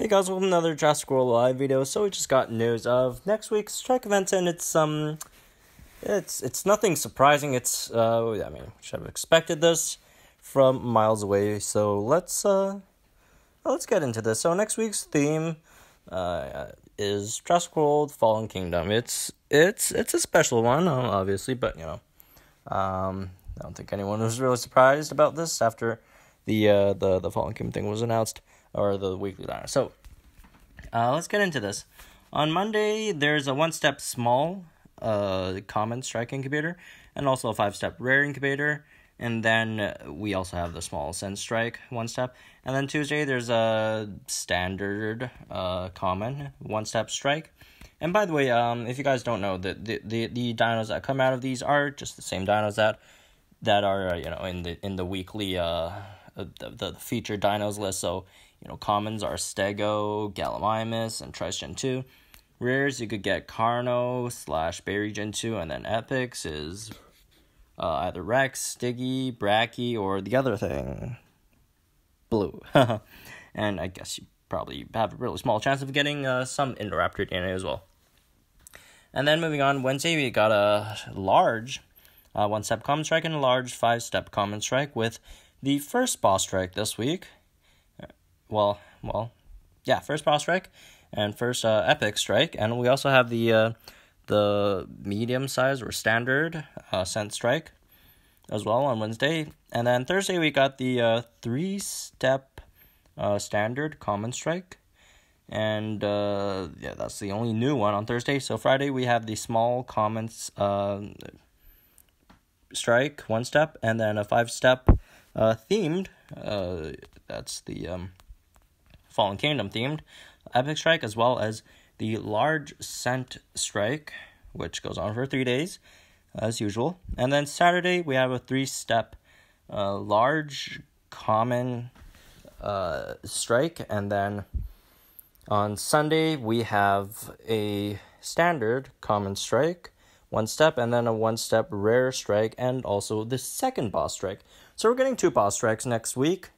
Hey guys, welcome to another Jurassic World Live video. So we just got news of next week's strike events, and it's nothing surprising. I mean, we should have expected this from miles away. So let's get into this. So next week's theme is Jurassic World Fallen Kingdom. It's a special one, obviously, but I don't think anyone was really surprised about this after the Fallen Kingdom thing was announced, or the weekly diner. So, let's get into this. On Monday, there's a one-step small, common strike incubator, and also a 5-step rare incubator, and then we also have the small ascent strike one-step. And then Tuesday, there's a standard, common one-step strike. And by the way, if you guys don't know, the dinos that come out of these are just the same dinos that are in the weekly the featured dinos list. So commons are Stego, Gallimimus, and Triton 2. Rares, you could get Carno / Berry Gen 2, and then epics is either Rex, Stiggy, Bracky, or the other thing, Blue. And I guess you probably have a really small chance of getting some Indoraptor DNA as well. And then moving on, Wednesday we got a large 1-step common strike and a large 5-step common strike with the first boss strike this week. First boss strike and first epic strike, and we also have the medium size or standard ascent strike as well on Wednesday. And then Thursday we got the 3-step standard common strike, and that's the only new one on Thursday. So Friday we have the small common strike 1-step, and then a 5-step themed, that's the Fallen Kingdom themed epic strike, as well as the large scent strike, which goes on for 3 days as usual. And then Saturday we have a 3-step large common strike, and then on Sunday we have a standard common strike 1-step, and then a 1-step rare strike, and also the second boss strike. So we're getting 2 boss strikes next week,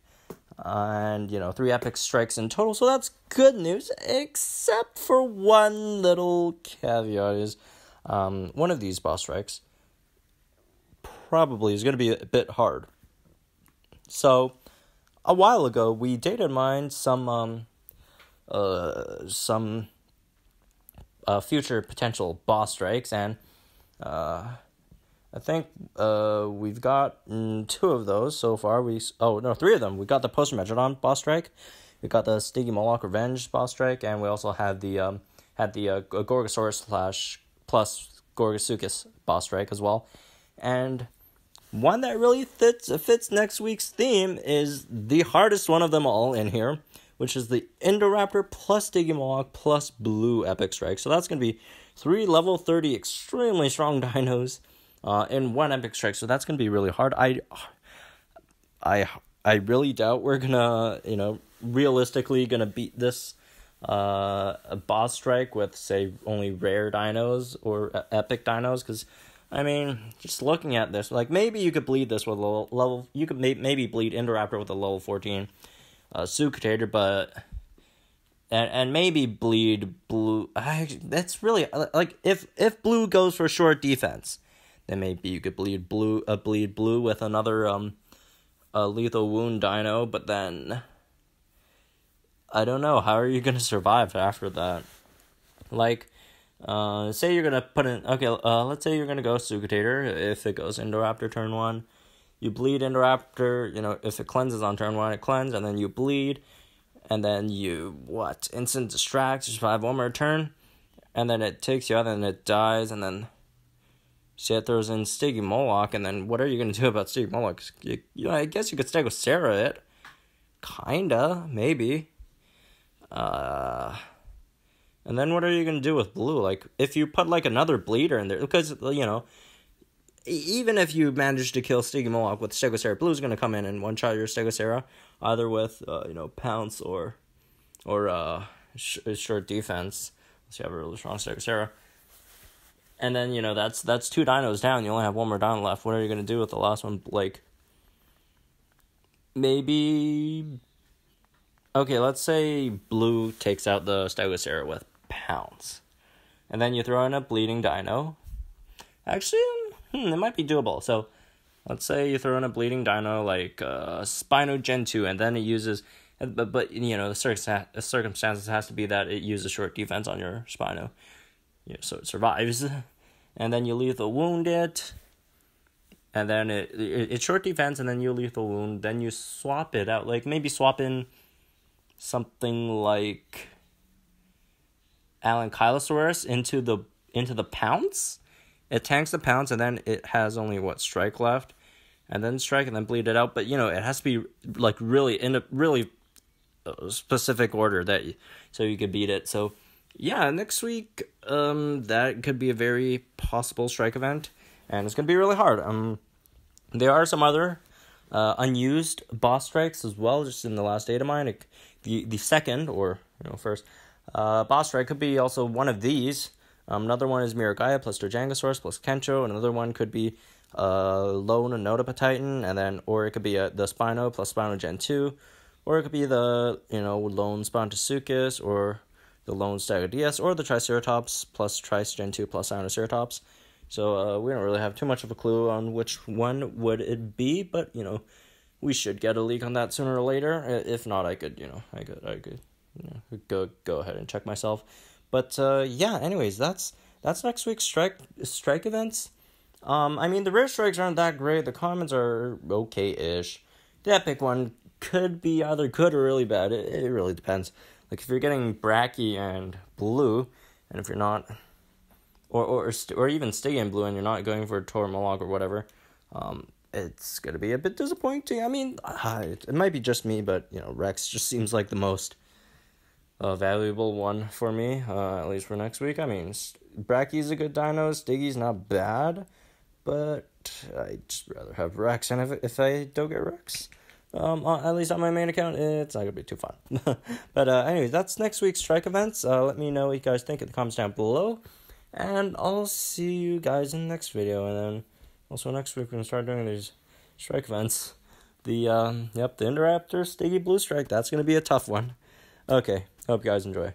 and 3 epic strikes in total. So that's good news, except for one little caveat is one of these boss strikes probably is going to be a bit hard. So a while ago we data mined some future potential boss strikes, and I think we've got 2 of those so far. 3 of them. We got the Post-Megalodon boss strike, we got the Stiggy Moloch Revenge boss strike, and we also had the Gorgosaurus / plus Gorgosuchus boss strike as well. And one that really fits next week's theme is the hardest one of them all in here, which is the Indoraptor plus Stiggy Moloch plus Blue epic strike. So that's going to be 3 level 30 extremely strong dinos in 1 epic strike. So that's going to be really hard. I really doubt we're gonna realistically gonna beat this boss strike with, say, only rare dinos or epic dinos, because I mean, just looking at this, like, maybe you could bleed this with level you could maybe bleed Indoraptor with a level 14 Sucutator, but and maybe bleed Blue. That's really, like, if Blue goes for short defense, then maybe you could bleed Blue with another lethal wound dino. But then I don't know, how are you gonna survive after that? Like, say you're gonna put in, let's say you're gonna go Sucutator. If it goes Indoraptor turn 1, you bleed Indoraptor. If it cleanses on turn 1, it cleanses, and then you bleed, and then you instant distract, you survive 1 more turn, and then it takes you out, and it dies, and then say it throws in Stiggy Moloch, and then what are you gonna do about Stiggy Moloch? I guess you could Stegosaurus it, kinda, maybe. And then what are you going to do with Blue? Like, if you put, like, another bleeder in there, because, even if you manage to kill Stiggy Moloch with Stegosaurus, Blue's going to come in and one-shot your Stegosaurus, either with, Pounce or short defense, unless you have a really strong Stegosaurus. And then, that's 2 dinos down, you only have 1 more dino left. What are you going to do with the last one? Like, maybe Okay, let's say blue takes out the Stegosaurus with pounds. And then you throw in a bleeding dino. Actually, it might be doable. So, let's say you throw in a bleeding dino like Spino Gen 2, and then it uses... But you know, the circumstances has to be that it uses short defense on your Spino. You know, so it survives. And then you lethal wound it. And then it's short defense, and then you lethal wound. Then you swap it out. Like, maybe swap in something like Ankylosaurus into the pounce. It tanks the pounce, and then it has only strike left, and then strike, and then bleed it out. But you know, it has to be like really in a really specific order so you could beat it. So yeah, next week that could be a very possible strike event, and it's gonna be really hard. There are some other unused boss strikes as well, just in the last data mine. The second, or first boss strike could be also one of these. Another one is Miragaia plus Dojangsaurus plus Kencho. Another one could be Lone Notopa-Titan, and then or it could be the Spino plus Spino Gen 2, or it could be the Lone Spontosuchus, or the Lone Stegosaurus, or the Triceratops plus Trice Gen 2 plus Sinoceratops. So we don't really have too much of a clue on which one would it be, but we should get a leak on that sooner or later. If not, I could go ahead and check myself. But yeah, anyways, that's next week's strike events. I mean, the rare strikes aren't that great. The commons are okay-ish. The epic one could be either good or really bad. It really depends. Like, if you're getting Bracky and Blue, and if you're not, or even Stygian Blue, and you're not going for Tormalock or whatever, it's gonna be a bit disappointing. I mean, it might be just me, but Rex just seems like the most valuable one for me, at least for next week. I mean, Bracky's a good dino, Stiggy's not bad, but I'd just rather have Rex, and if I don't get Rex, at least on my main account, it's not gonna be too fun. But anyways, that's next week's strike events. Let me know what you guys think in the comments down below, and I'll see you guys in the next video. And then also next week we're gonna start doing these strike events. The Indoraptor Stiggy Blue Strike, that's gonna be a tough one. Okay, hope you guys enjoy.